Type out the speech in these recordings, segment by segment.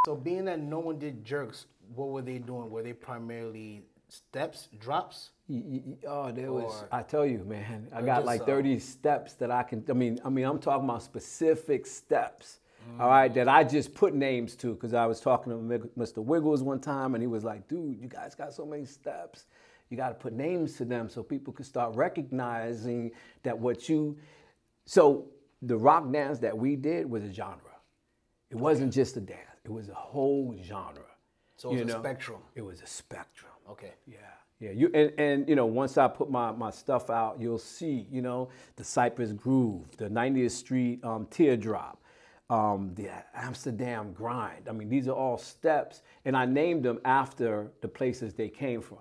So being that no one did jerks, what were they doing? Were they primarily steps, drops? Oh, there was, I tell you, man, I or got just, like 30 steps that I can, I'm talking about specific steps, all right, that I just put names to, because I was talking to Mr. Wiggles one time, and he was like, dude, you guys got so many steps. You got to put names to them so people can start recognizing that so the rock dance that we did was a genre. It wasn't just a dance. It was a whole genre. So it was a spectrum. It was a spectrum. Okay. Yeah. Yeah. And once I put my stuff out, you'll see, the Cypress Groove, the 90th Street Teardrop, the Amsterdam Grind. I mean, these are all steps, and I named them after the places they came from.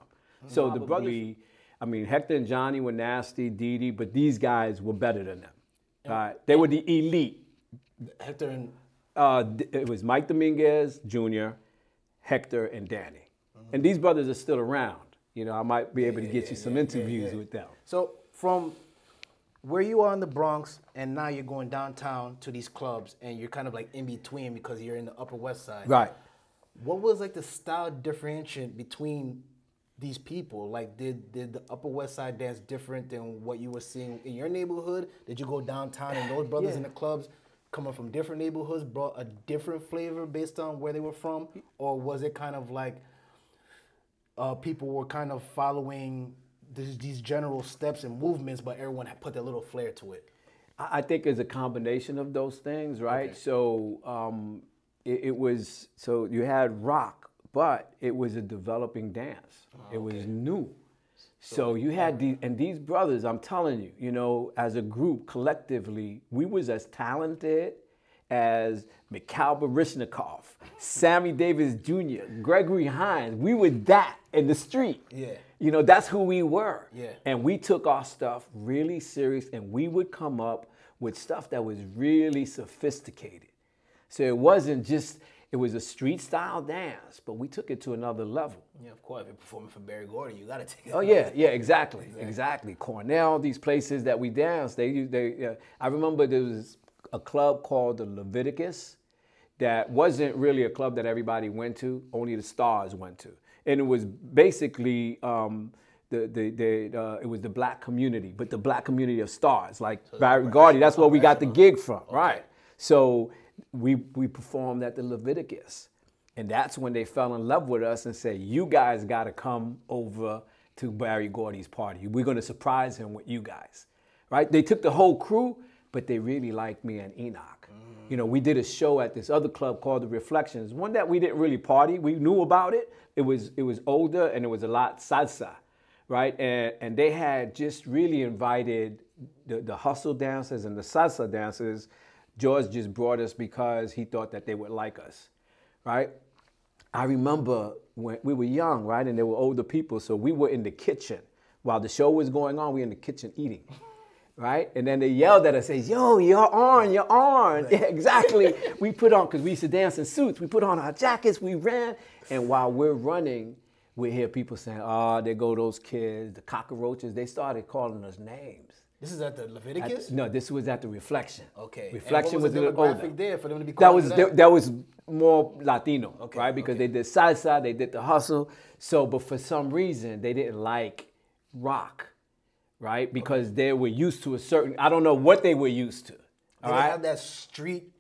So the brothers, Hector and Johnny were nasty, Dee Dee, but these guys were better than them. They were the elite. Hector and... it was Mike Dominguez Jr., Hector, and Danny. And these brothers are still around. I might be able to get you some interviews with them. So from where you are in the Bronx and now you're going downtown to these clubs and you're kind of like in between because you're in the Upper West Side. Right. What was like the style differentiation between these people? Like did the Upper West Side dance different than what you were seeing in your neighborhood? Did you go downtown and those brothers in the clubs coming from different neighborhoods brought a different flavor based on where they were from? Or was it kind of like people were kind of following these general steps and movements, but everyone had put their little flair to it? I think it's a combination of those things, right? Okay. So so you had rock, but it was a developing dance. It was new. So you had these brothers, I'm telling you, as a group, collectively, we was as talented as Mikhail Baryshnikov, Sammy Davis Jr., Gregory Hines. We were that in the street. Yeah. That's who we were. Yeah. And we took our stuff really serious, and we would come up with stuff that was really sophisticated. So it wasn't just, it was a street style dance, but we took it to another level. Yeah, of course. If you're performing for Barry Gordy, you got to take it. Oh yeah, exactly. Cornell, these places that we danced, I remember there was a club called the Leviticus that wasn't really a club that everybody went to, only the stars went to. And it was basically, it was the black community, but the black community of stars, like so Barry Gordy, that's where we got the gig from, right? So we performed at the Leviticus. And that's when they fell in love with us and said, you guys got to come over to Barry Gordy's party. We're going to surprise him with you guys, right? They took the whole crew, but they really liked me and Enoch. We did a show at this other club called The Reflections, one that we didn't really party. We knew about it. It was older and it was a lot salsa, right? And they had just really invited the hustle dancers and the salsa dancers. George just brought us because he thought that they would like us, right? I remember when we were young, right? And there were older people, so we were in the kitchen. While the show was going on, we were in the kitchen eating. Right? And then they yelled at us, say, yo, you're on. Yeah, exactly. We put on, because we used to dance in suits, we put on our jackets, we ran. And while we're running, we hear people saying, oh, there go those kids, the cockroaches. They started calling us names. This is at the Leviticus? No, this was at the Reflection. Okay. Reflection was a little older. There for them to be calling that was more Latino, right? Because they did salsa, they did the hustle. So, but for some reason, they didn't like rock. Right? Because they were used to a certain, I don't know what they were used to. Did they have that street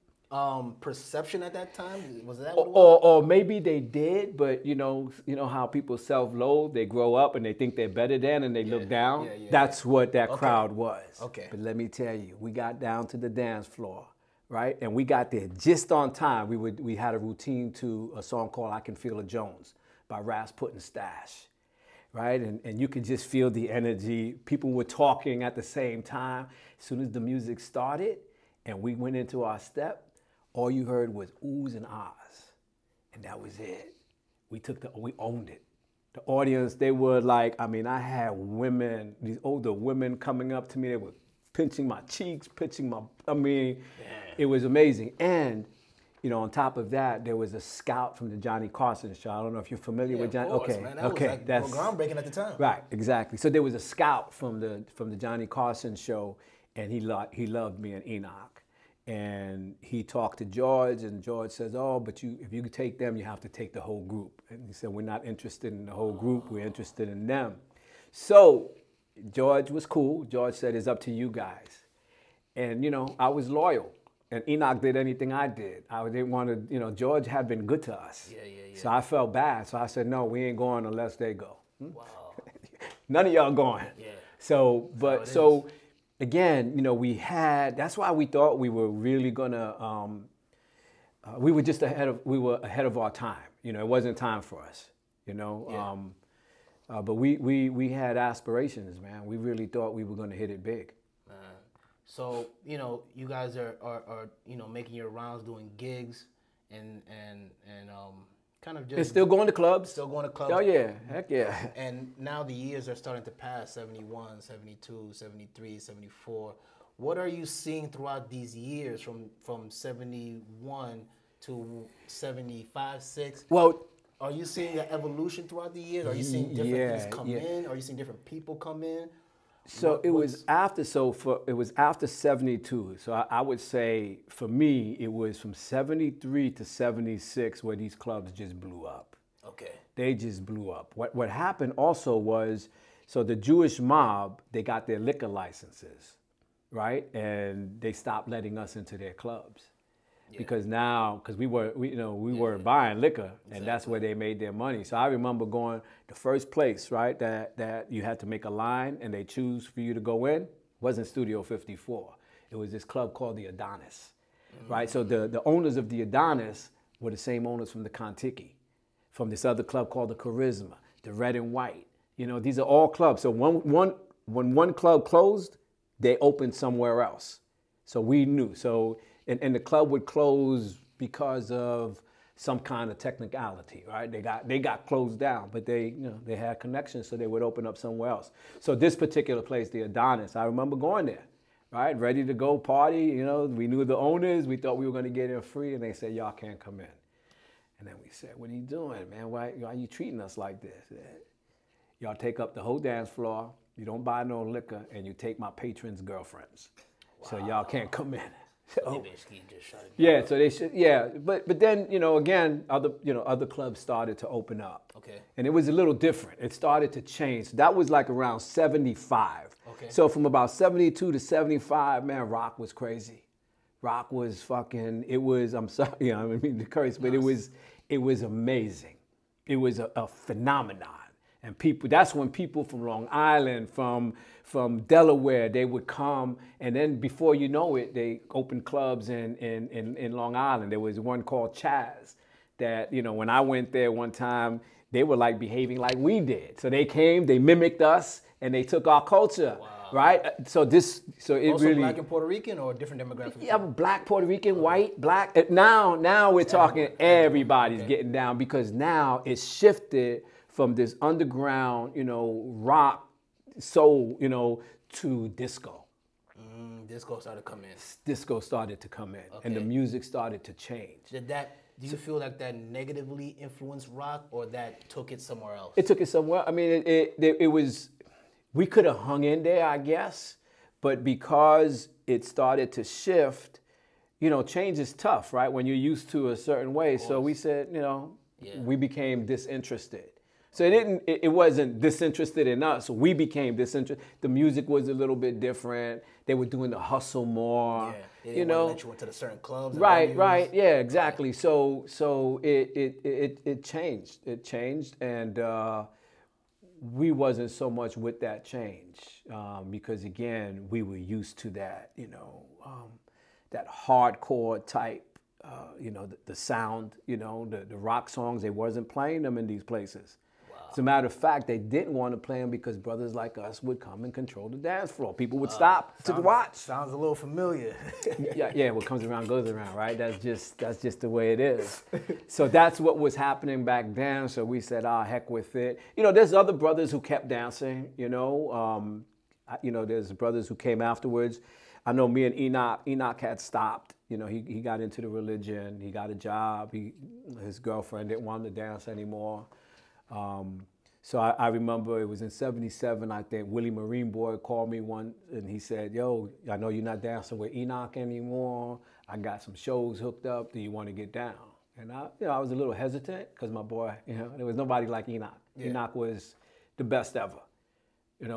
perception at that time? Was that what it was? Or maybe they did, but you know how people self-loathe, they grow up and they think they're better than and they look down. That's what that crowd was. Okay. But let me tell you, we got down to the dance floor, right? And we got there just on time. We had a routine to a song called I Can Feel a Jones by Rasputin Stash. Right? And you could just feel the energy. People were talking at the same time. As soon as the music started and we went into our step, all you heard was oohs and ahs. And that was it. We owned it. The audience, they were like, I had women, these older women coming up to me. They were pinching my cheeks, it was amazing. And on top of that, there was a scout from the Johnny Carson show. I don't know if you're familiar with Johnny. Of course, man. That was that's groundbreaking at the time. Right, exactly. So there was a scout from the Johnny Carson show, and he loved me and Enoch, And he talked to George, and George says, oh, but if you take them, you have to take the whole group. And he said, we're not interested in the whole group, we're interested in them. So George was cool. George said, it's up to you guys. And, I was loyal. And Enoch did anything I did. I didn't want to, George had been good to us. Yeah. So I felt bad. So I said, no, we ain't going unless they go. Wow. None of y'all going. Yeah. So again, that's why we thought we were really gonna, we were ahead of our time. It wasn't time for us, Yeah. But we had aspirations, man. We really thought we were gonna hit it big. So, you guys are making your rounds, doing gigs, and kind of just... And still going to clubs. Still going to clubs. Oh, yeah. Heck yeah. And now the years are starting to pass, 71, 72, 73, 74. What are you seeing throughout these years from 71 to 75, 6? Well... Are you seeing an evolution throughout the years? Are you seeing different things come in? Are you seeing different people come in? So it was after 72. So I would say for me, it was from 73 to 76 where these clubs just blew up. Okay. They just blew up. What happened also was, so the Jewish mob, they got their liquor licenses, right? And they stopped letting us into their clubs. Yeah. Because we were buying liquor, and that's where they made their money. So I remember going the first place, right, that you had to make a line and they choose for you to go in, wasn't Studio 54. It was this club called the Adonis, right? So the owners of the Adonis were the same owners from the Contiki, from this other club called the Charisma, the Red and White. These are all clubs. So when one club closed, they opened somewhere else. So we knew. So and the club would close because of some kind of technicality, right? They got closed down, but they had connections, so they would open up somewhere else. So this particular place, the Adonis, I remember going there, right? Ready to go party, we knew the owners, we thought we were gonna get in free, and they said, y'all can't come in. And then we said, what are you doing, man? Why are you treating us like this? Y'all take up the whole dance floor, you don't buy no liquor, and you take my patrons' girlfriends. Wow. So y'all can't come in. So, they basically just shut it down. Yeah, so they should. Yeah, but then again, other clubs started to open up. Okay. And it was a little different. It started to change. That was like around 75. Okay. So from about 72 to 75, man, rock was crazy. Rock was fucking. It was. I'm sorry, I mean to curse, but it was amazing. It was a phenomenon. And that's when people from Long Island, from Delaware, they would come, and then before you know it, they opened clubs in Long Island. There was one called Chaz that, when I went there one time, they were like behaving like we did. So they came, they mimicked us, and they took our culture. Wow. Right? So it also really... Black and Puerto Rican or different demographics? Yeah, Black, Puerto Rican, white, Black. Now we're talking everybody's getting down, because now it's shifted from this underground, rock, soul, to disco. Disco started to come in. Disco started to come in, and the music started to change. Do you feel like that negatively influenced rock, or that took it somewhere else? It took it somewhere. I mean, it was, we could have hung in there, I guess, but because it started to shift, change is tough, right? When you're used to a certain way. So we said, we became disinterested. So it wasn't disinterested in us. We became disinterested. The music was a little bit different. They were doing the hustle more. Yeah, they didn't want to let you into the certain clubs. Right. Yeah, exactly. So it changed. It changed, and we wasn't so much with that change because again we were used to that, that hardcore type, the sound, the rock songs. They wasn't playing them in these places. As a matter of fact, they didn't want to play them because brothers like us would come and control the dance floor. People would stop to watch. Sounds a little familiar. Yeah. What comes around goes around, right? That's just the way it is. So that's what was happening back then. So we said, heck with it. There's other brothers who kept dancing. There's brothers who came afterwards. I know me and Enoch had stopped. He got into the religion. He got a job. His girlfriend didn't want him to dance anymore. So I remember it was in 77, I think, Willie Marine Boy called me one and he said, yo, I know you're not dancing with Enoch anymore. I got some shows hooked up. Do you want to get down? And I was a little hesitant because my boy, there was nobody like Enoch. Yeah. Enoch was the best ever.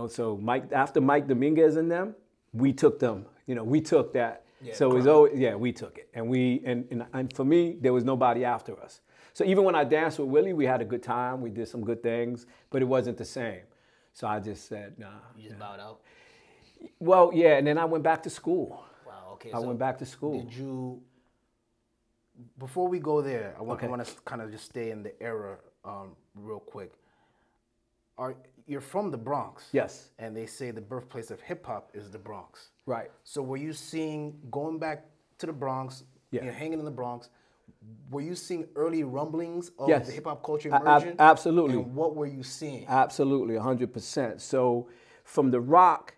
So after Mike Dominguez and them, we took them. We took that. Yeah, so it was always, we took it. And for me, there was nobody after us. So even when I danced with Willie, we had a good time. We did some good things, but it wasn't the same. So I just said, nah. You just bowed out? Well, yeah, and then I went back to school. Wow, okay. I went back to school. Did you, before we go there, I want to kind of just stay in the era real quick. You're from the Bronx. Yes. And they say the birthplace of hip hop is the Bronx. Right. So were you going back to the Bronx, hanging in the Bronx, were you seeing early rumblings of the hip hop culture emerging? Absolutely. And what were you seeing? Absolutely, 100%. So from the rock,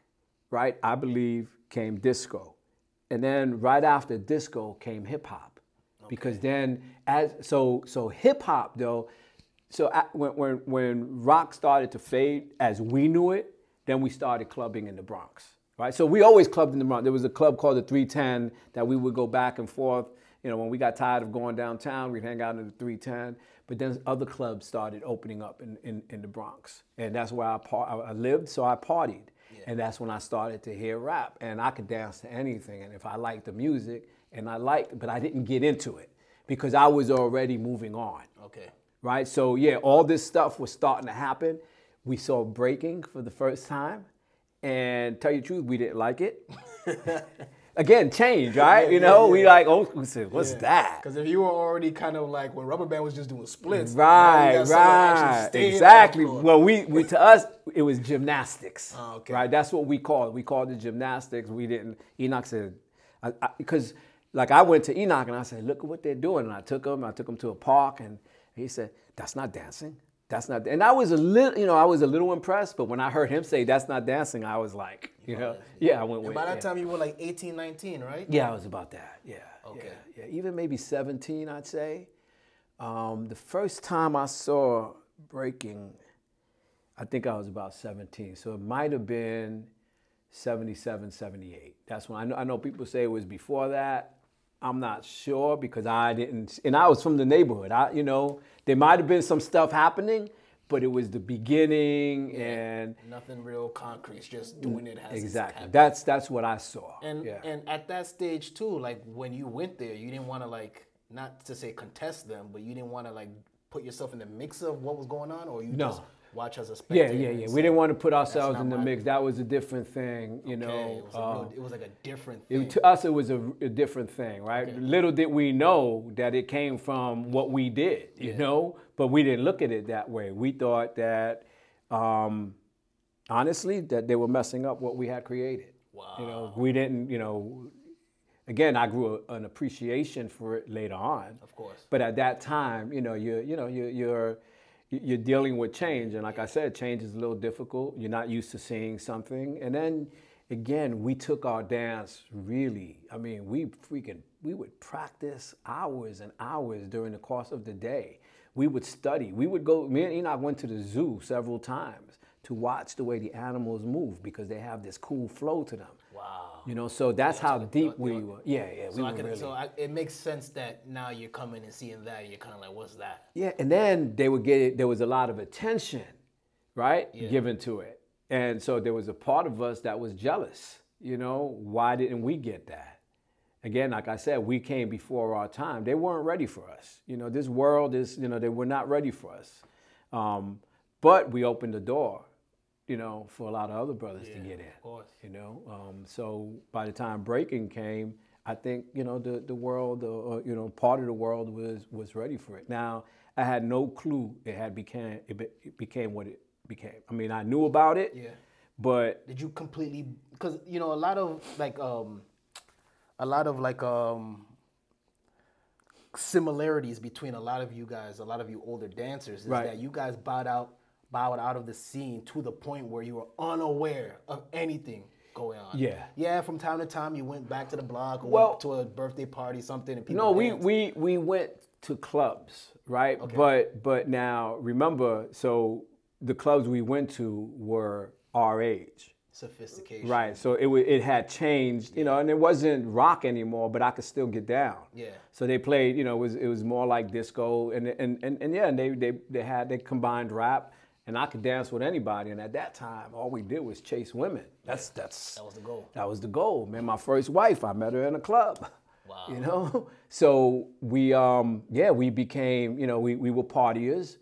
right, I believe came disco. And then right after disco came hip hop. Okay. Because then so hip hop though, so when rock started to fade as we knew it, then we started clubbing in the Bronx, right? So we always clubbed in the Bronx. There was a club called the 310 that we would go back and forth. When we got tired of going downtown, we'd hang out in the 310. But then other clubs started opening up in the Bronx. And that's where I lived, so I partied. Yeah. And that's when I started to hear rap. And I could dance to anything. And if I liked the music, but I didn't get into it because I was already moving on. Okay. Right? So yeah, all this stuff was starting to happen. We saw breaking for the first time. And tell you the truth, we didn't like it. Again, change, right? We like, what's that? Because if you were already kind of like when Rubber Band was just doing splits, right, exactly. Well, to us it was gymnastics, right? That's what we called it. We called it gymnastics. We didn't. Enoch said, because like I went to Enoch and I said, look at what they're doing, and I took him to a park, and he said, that's not dancing. That's not, and I was a little impressed, but when I heard him say that's not dancing, I was like, I went with it. And by that time you were like 18, 19, right? Yeah, I was about that, yeah. Okay. Yeah, even maybe 17, I'd say. The first time I saw breaking, I think I was about 17, so it might have been 77, 78. That's when I know people say it was before that. I'm not sure because I didn't, and I was from the neighborhood. There might have been some stuff happening, but it was the beginning and nothing real concrete. It's just doing it as exactly. That's what I saw. And at that stage too, like when you went there, you didn't want to like not to say contest them, but you didn't want to like put yourself in the mix of what was going on, or you just watch as a spectator. Yeah. We didn't want to put ourselves in the mix. That was a different thing, It was like a different thing. To us, it was a different thing, right? Okay. Little did we know that it came from what we did, but we didn't look at it that way. We thought that, honestly, that they were messing up what we had created. Wow. We didn't, again, I grew an appreciation for it later on. Of course. But at that time, you're dealing with change, and like I said, change is a little difficult. You're not used to seeing something, and then again, we took our dance really. I mean, we would practice hours and hours during the course of the day. We would study. We would go. Me and Enoch went to the zoo several times to watch the way the animals move because they have this cool flow to them. Wow. So that's how deep we were. It makes sense that now you're coming and seeing that, you're kind of like, what's that? Yeah, and then there was a lot of attention, right, given to it. And so there was a part of us that was jealous, why didn't we get that? Again, like I said, we came before our time. They weren't ready for us. This world is, they were not ready for us. But we opened the door. For a lot of other brothers to get in. Of course. So by the time breaking came, I think, the world, part of the world was ready for it. Now, I had no clue it became what it became. I mean, I knew about it, but did you completely? Because a lot of similarities between a lot of you guys, a lot of you older dancers, is that you guys bowed out of the scene to the point where you were unaware of anything going on. Yeah, from time to time you went back to the block or went to a birthday party, something, and people danced. we went to clubs, right? Okay. But now remember, so the clubs we went to were our age. sophistication. Right. So it had changed, you know, and it wasn't rock anymore, but I could still get down. Yeah. So they played, you know, it was more like disco, and yeah, and they combined rap, and I could dance with anybody. And at that time, all we did was chase women. That was the goal. That was the goal, man. My first wife, I met her in a club. Wow. You know, so we became, you know, we were partiers,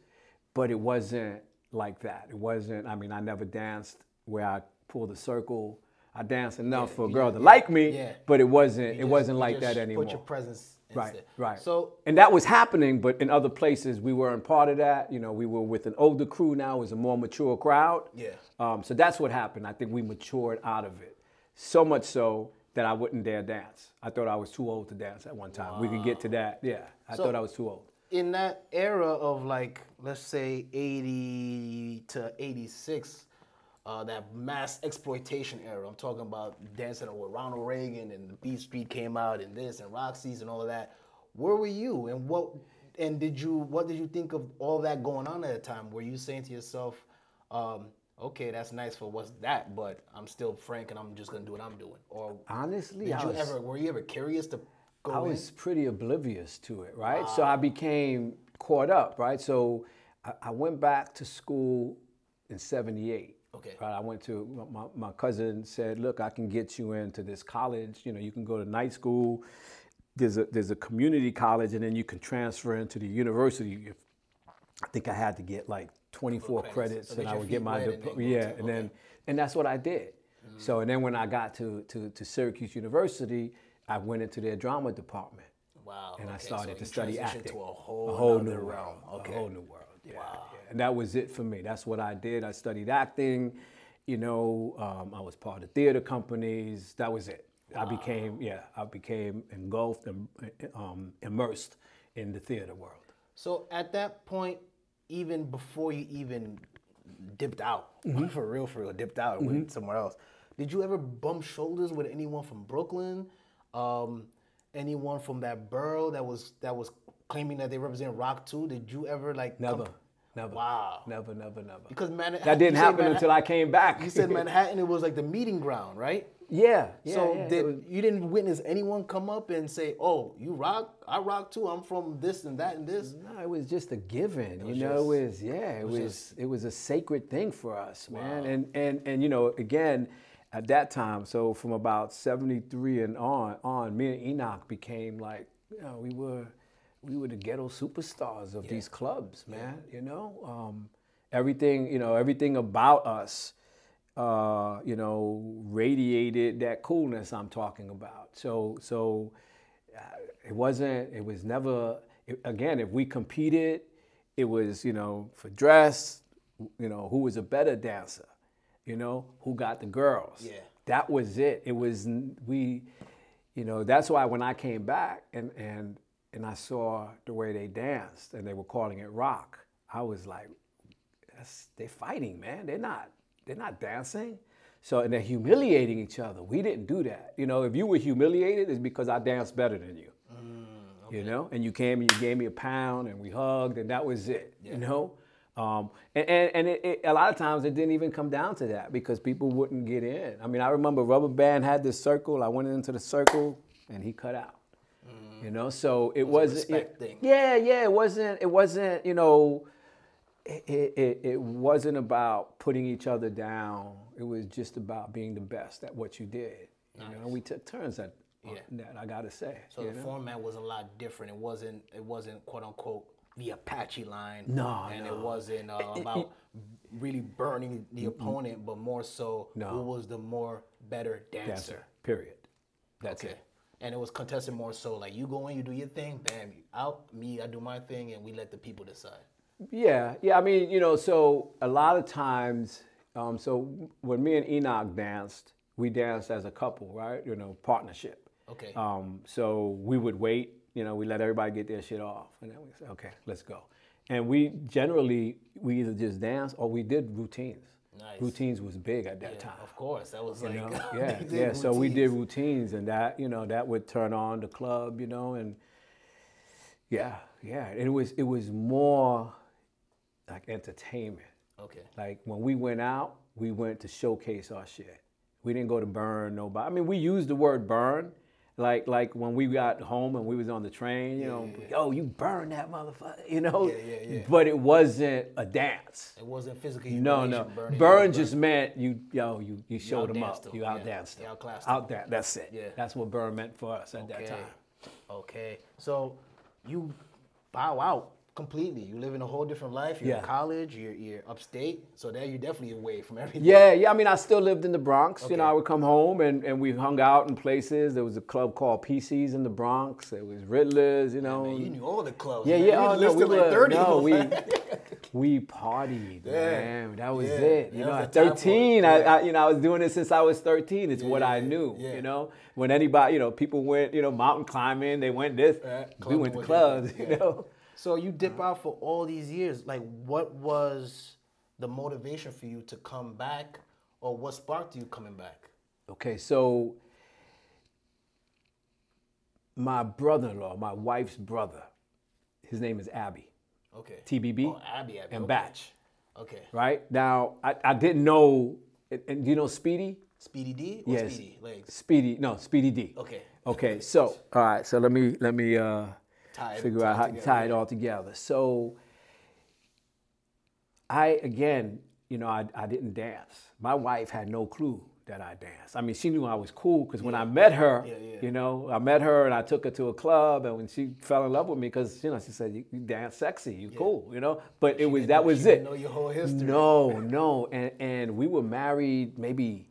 but it wasn't like that. It wasn't. I mean, I never danced where I pulled a circle. I danced enough for a girl to like me, but it wasn't like that anymore. Put your presence instead. Right. So, and that was happening, but in other places we weren't part of that. You know, we were with an older crew now. It was a more mature crowd. Yeah. So that's what happened. I think we matured out of it. So much so that I wouldn't dare dance. I thought I was too old to dance at one time. Wow. We could get to that. Yeah, I thought I was too old. In that era of, like, let's say 80 to 86, that mass exploitation era, I'm talking about dancing with Ronald Reagan and the Beat Street came out and this and Roxy's and all of that. Where were you, and what did you think of all that going on at the time? Were you saying to yourself, okay, that's nice for what's that, but I'm still Frank and I'm just gonna do what I'm doing? Or honestly, were you ever curious to go in? I was pretty oblivious to it, right? Wow. So I became caught up, right? So I went back to school in '78. Okay. Right, I went to, my cousin said, look, I can get you into this college. You know, you can go to night school. There's a community college, and then you can transfer into the university. I think I had to get like 24 credits so and I would get my diploma. Yeah, and that's what I did. Mm-hmm. So, and then when I got to Syracuse University, I went into their drama department. Wow. And I started to study acting. To a whole new realm. Okay. A whole new world. Yeah, wow. Yeah. And that was it for me. That's what I did. I studied acting. You know, I was part of theater companies. That was it. Wow. I became engulfed and immersed in the theater world. So at that point, even before you even dipped out, mm-hmm. for real, dipped out and went somewhere else, did you ever bump shoulders with anyone from Brooklyn? Anyone from that borough that was claiming that they represent rock too? Did you ever like? Never. Wow. Never. Because that didn't happen until I came back. You said Manhattan, it was like the meeting ground, right? Yeah. So you didn't witness anyone come up and say, "Oh, you rock? I rock too. I'm from this and that and this." No, it was just a given. It was a sacred thing for us, man. Wow. And you know, again, at that time, so from about '73 and on, me and Enoch became like, you know, we were the ghetto superstars of these clubs, man. You know, everything about us, you know, radiated that coolness I'm talking about. So it was never. Again, if we competed, it was, you know, for dress, you know, who was a better dancer. You know, who got the girls? Yeah. That was it. It was, you know, that's why when I came back and I saw the way they danced and they were calling it rock, I was like, they're fighting, man. They're not dancing. So, and they're humiliating each other. We didn't do that. You know, if you were humiliated, it's because I danced better than you. Okay. You know, and you came and you gave me a pound and we hugged and that was it, you know? And a lot of times it didn't even come down to that because people wouldn't get in. I mean, I remember Rubber Band had this circle. I went into the circle and he cut out. You know, so it wasn't. Respect thing. Yeah. It wasn't. You know, it wasn't about putting each other down. It was just about being the best at what you did. Nice. You know, we took turns at that. I gotta say. So the format was a lot different. It wasn't quote unquote the Apache line. No. It wasn't about really burning the opponent, but more so who was the more better dancer. Period. That's it. And it was contested more so like you go in, you do your thing, bam, you out. Me, I do my thing, and we let the people decide. Yeah. I mean, you know, so a lot of times, so when me and Enoch danced, we danced as a couple, right? You know, partnership. Okay. So we would wait. You know, we let everybody get their shit off, and then we say, okay, let's go. And we either just danced or we did routines. Nice. Routines was big at that time. Of course, that was like yeah. So we did routines, and that, you know, that would turn on the club, you know, and yeah. It was more like entertainment. Okay. Like when we went out, we went to showcase our shit. We didn't go to burn nobody. I mean, we used the word burn, like when we got home and we was on the train, you know, yo, you burn that motherfucker, you know? But it wasn't a dance. It wasn't physical No, humiliation. no. Burn just meant you showed them up. them. You outdanced them. You outclassed them. Out there, that's it. Yeah. That's what burn meant for us at that time. Okay. So you bow out completely. You live in a whole different life. You're in college. You're upstate. So there you're definitely away from everything. Yeah. I mean, I still lived in the Bronx. You know, I would come home and we hung out in places. There was a club called PC's in the Bronx. There was Riddler's. You know. Man, you knew all the clubs. Yeah, man. yeah. You We like 30 we partied, man. That was it. You know, was at the time 13, I was doing it since I was 13. It's what I knew. You know, when anybody, you know, people went, you know, mountain climbing. They went this. We went to clubs. You know. So you dip out for all these years. Like, what was the motivation for you to come back, or what sparked you coming back? Okay, so my brother-in-law, my wife's brother, his name is Abby. Okay. TBB. Oh, Abby. And Batch. Okay. Right? Now, I didn't know, and do you know Speedy? Speedy D or Yes. Speedy Legs? Speedy D. Okay. Okay, so, all right, so let me figure out how to tie it all together. So I didn't dance. My wife had no clue that I danced. I mean, she knew I was cool because when I met her, you know, I met her and I took her to a club, and when she fell in love with me, because, you know, she said, you dance sexy, you cool, you know? But that was it. Didn't know your whole history. No. And we were married maybe,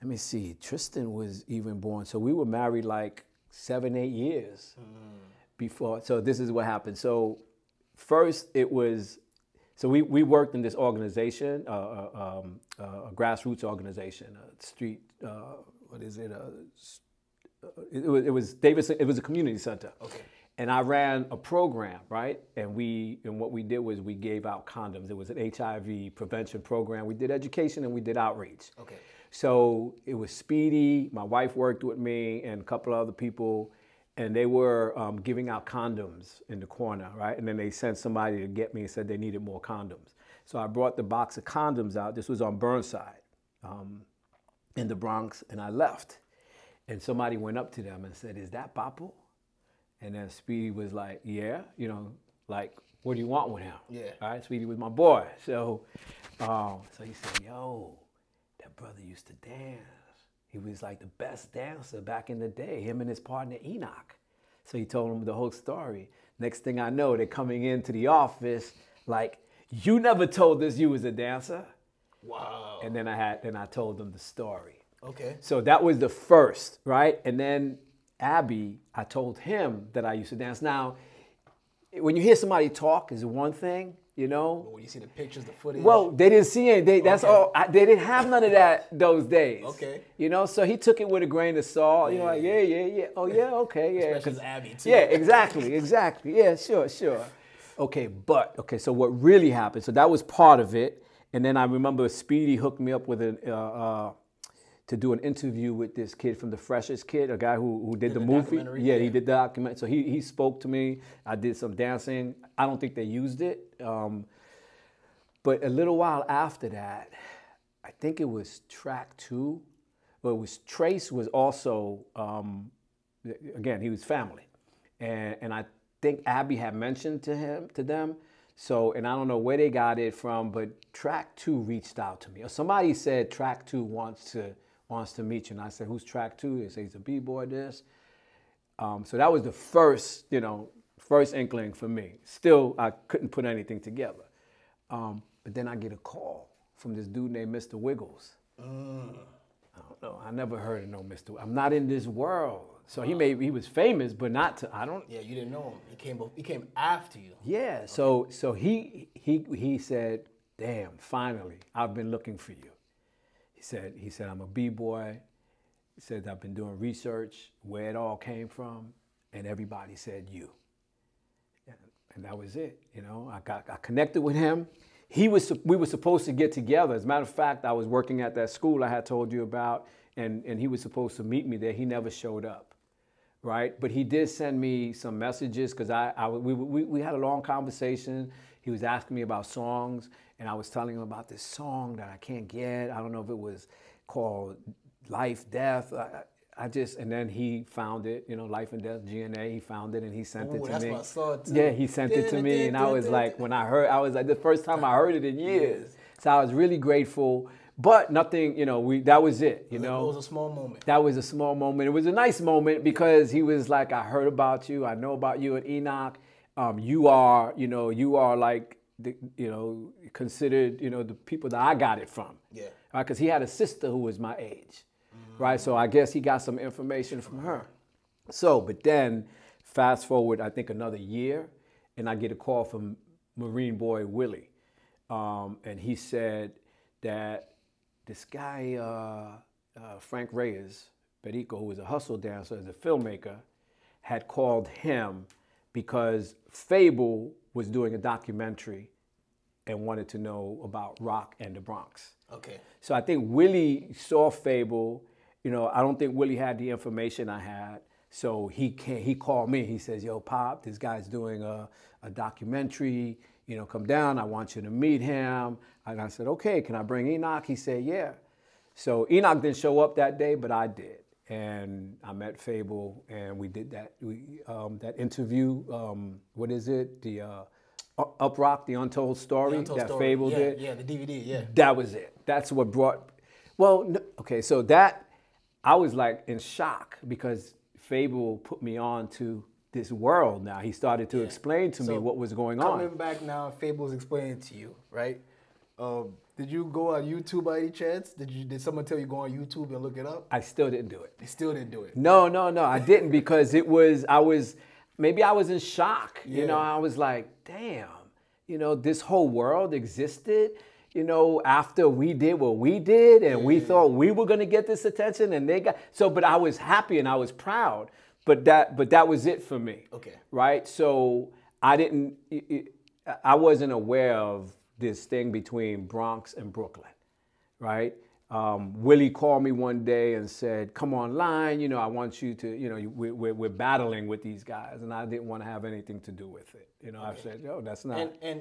let me see, Tristan was even born. So we were married like 7, 8 years before. So this is what happened. So first it was, so we worked in this organization, a grassroots organization, a street, what is it? It was Davidson. It was a community center. Okay. And I ran a program, right? And what we did was we gave out condoms. It was an HIV prevention program. We did education and we did outreach. Okay. So it was Speedy. My wife worked with me and a couple of other people. And they were giving out condoms in the corner, right? And then they sent somebody to get me and said they needed more condoms. So I brought the box of condoms out. This was on Burnside in the Bronx, and I left. And somebody went up to them and said, "Is that Papo?" And then Speedy was like, "Yeah, you know, like, what do you want with him?" Yeah. All right, Speedy was my boy. So he said, "Yo, that brother used to dance. He was like the best dancer back in the day, him and his partner Enoch." So he told him the whole story. Next thing I know, they're coming into the office like, "You never told us you was a dancer." Wow. And then I told them the story. Okay. So that was the first, right? And then Abby, I told him that I used to dance. Now, when you hear somebody talk is one thing, you know. But when you see the pictures, the footage. Well, they didn't see anything. That's all. They didn't have none of that those days. Okay. You know, so he took it with a grain of salt. You know, like, yeah. Oh, yeah, okay, yeah. Especially Abby, too. Yeah, exactly. Yeah, sure. Okay, so what really happened, so that was part of it. And then I remember Speedy hooked me up with to do an interview with this kid from The Freshest Kid, a guy who did the movie. Yeah, he did the documentary. So he spoke to me. I did some dancing. I don't think they used it. But a little while after that, I think it was track 2. Well, it was Trace was also, again, he was family. And I think Abby had mentioned to them. So, and I don't know where they got it from, but track 2 reached out to me. Or somebody said track 2 wants to meet you. And I said, "Who's track 2? They say he's a B-boy, this." So that was the first inkling for me. Still, I couldn't put anything together. But then I get a call from this dude named Mr. Wiggles. I don't know. I never heard of no Mr. I'm not in this world. So he was famous, but not to, I don't. Yeah, you didn't know him. He came after you. Yeah. Okay. So he said, "Damn, finally, I've been looking for you." He said, "I'm a B-boy." He said, "I've been doing research, where it all came from, and everybody said you." And that was it. You know, I connected with him. We were supposed to get together. As a matter of fact, I was working at that school I had told you about, and he was supposed to meet me there. He never showed up, right? But he did send me some messages because we had a long conversation. He was asking me about songs, and I was telling him about this song that I can't get. I don't know if it was called life, death. I just, and then he found it, Life and Death, GNA, he found it and he sent it to that's me. what I saw too. Yeah, he sent it to me, and I was like, when I heard, I was like, the first time I heard it in years. So I was really grateful, but nothing, that was it, It was a small moment. That was a small moment. It was a nice moment because he was like, I heard about you, I know about you at Enoch. You are like, considered, the people that I got it from. Yeah. Right, because he had a sister who was my age. Right, so I guess he got some information from her. So, but then, fast forward, I think another year, and I get a call from Marine Boy Willie, and he said that this guy, Frank Reyes, Perico, who was a hustle dancer, as a filmmaker, had called him because Fable was doing a documentary and wanted to know about rock and the Bronx. Okay. So I think Willie saw Fable. I don't think Willie had the information I had. So he called me. He says, yo, Pop, this guy's doing a documentary. Come down. I want you to meet him. And I said, okay, can I bring Enoch? He said, yeah. So Enoch didn't show up that day, but I did. And I met Fable, and we did that. That interview, what is it? The Uprock, The Untold Story Fable did. Yeah, the DVD, yeah. That was it. That's what brought, okay, so that, I was like in shock because Fable put me on to this world now. He started to explain to me what was going on. Coming back now, Fable's explaining to you, right? Did you go on YouTube by any chance? Did someone tell you go on YouTube and look it up? I still didn't do it. You still didn't do it? No, I didn't because I was in shock. I was like, damn, this whole world existed. After we did what we did and we thought we were going to get this attention and they got, but I was happy and I was proud, but that was it for me. Okay. Right. So I wasn't aware of this thing between Bronx and Brooklyn. Right. Willie called me one day and said, come online. I want you to, we're battling with these guys. And I didn't want to have anything to do with it. I said, yo, that's not. And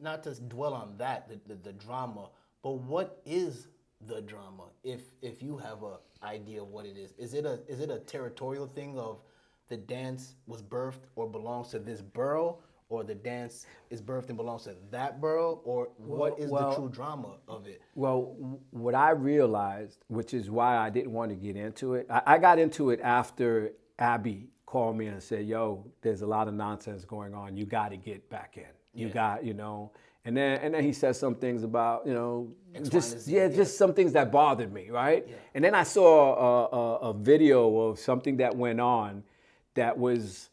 not to dwell on that, the drama, but what is the drama? If you have an idea of what it is, is it a territorial thing of the dance was birthed or belongs to this borough, or the dance is birthed and belongs to that borough, or what is the true drama of it? Well, what I realized, which is why I didn't want to get into it, I got into it after Abby called me and said, yo, there's a lot of nonsense going on. You got to get back in. You got, and then he said some things about, just some things that bothered me, right? Yeah. And then I saw a video of something that went on that was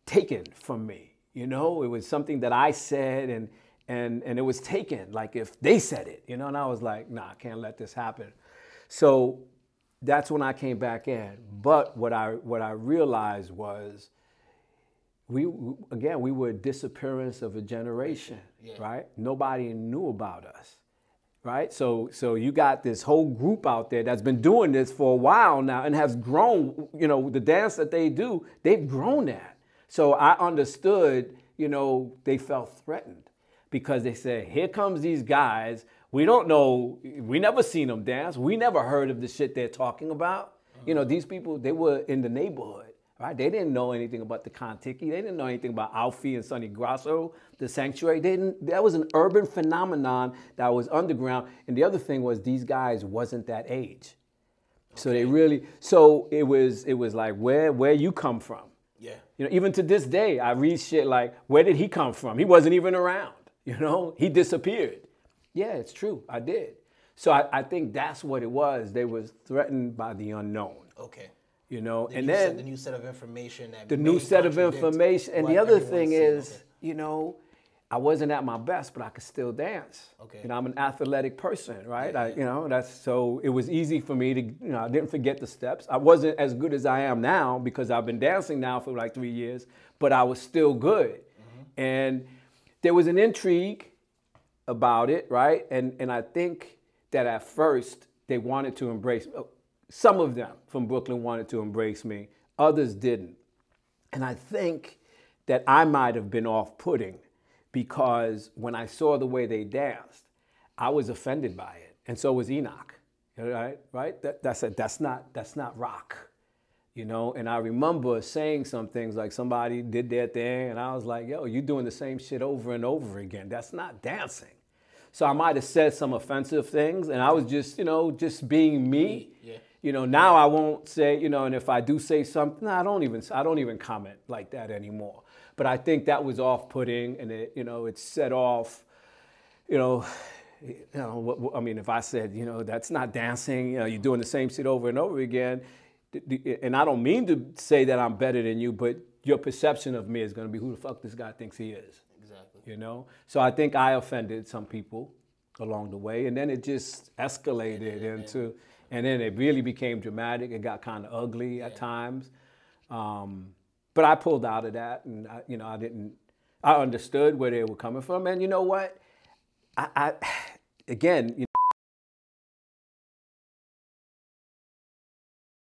taken from me, It was something that I said and it was taken, like if they said it, and I was like, nah, I can't let this happen. So that's when I came back in. But what I realized was, we were a disappearance of a generation, right? Nobody knew about us, right? So you got this whole group out there that's been doing this for a while now and has grown, the dance that they do, they've grown that. So I understood, they felt threatened because they said, here comes these guys. We don't know, we never seen them dance. We never heard of the shit they're talking about. These people, they were in the neighborhood. Right? They didn't know anything about the Contiki. They didn't know anything about Alfie and Sonny Grasso, the Sanctuary. That was an urban phenomenon that was underground. And the other thing was these guys wasn't that age. Okay. So it was like, where you come from? Yeah. Even to this day, I read shit like, where did he come from? He wasn't even around. He disappeared. Yeah, it's true. I did. So I think that's what it was. They was threatened by the unknown. Okay. And then the new set of information. And the other thing is, I wasn't at my best, but I could still dance. Okay. I'm an athletic person, right? So it was easy for me to, I didn't forget the steps. I wasn't as good as I am now because I've been dancing now for like 3 years, but I was still good. Mm-hmm. And there was an intrigue about it, right? And I think that at first they wanted to embrace. Some of them from Brooklyn wanted to embrace me. Others didn't. And I think that I might have been off-putting because when I saw the way they danced, I was offended by it. And so was Enoch. Right? That's not rock. You know, and I remember saying some things like somebody did their thing and I was like, yo, you're doing the same shit over and over again. That's not dancing. So I might have said some offensive things and I was just, you know, just being me. Yeah. You know, now I won't say, you know, and if I do say something, I don't even comment like that anymore. But I think that was off-putting and it, you know, it set off, I mean, if I said, you know, that's not dancing, you know, you're doing the same shit over and over again. And I don't mean to say that I'm better than you, but your perception of me is going to be who the fuck this guy thinks he is. Exactly. You know? So I think I offended some people along the way. And then it just escalated into, and then it really became dramatic. It got kind of ugly at times. But I pulled out of that and, I understood where they were coming from. And you know what? Again,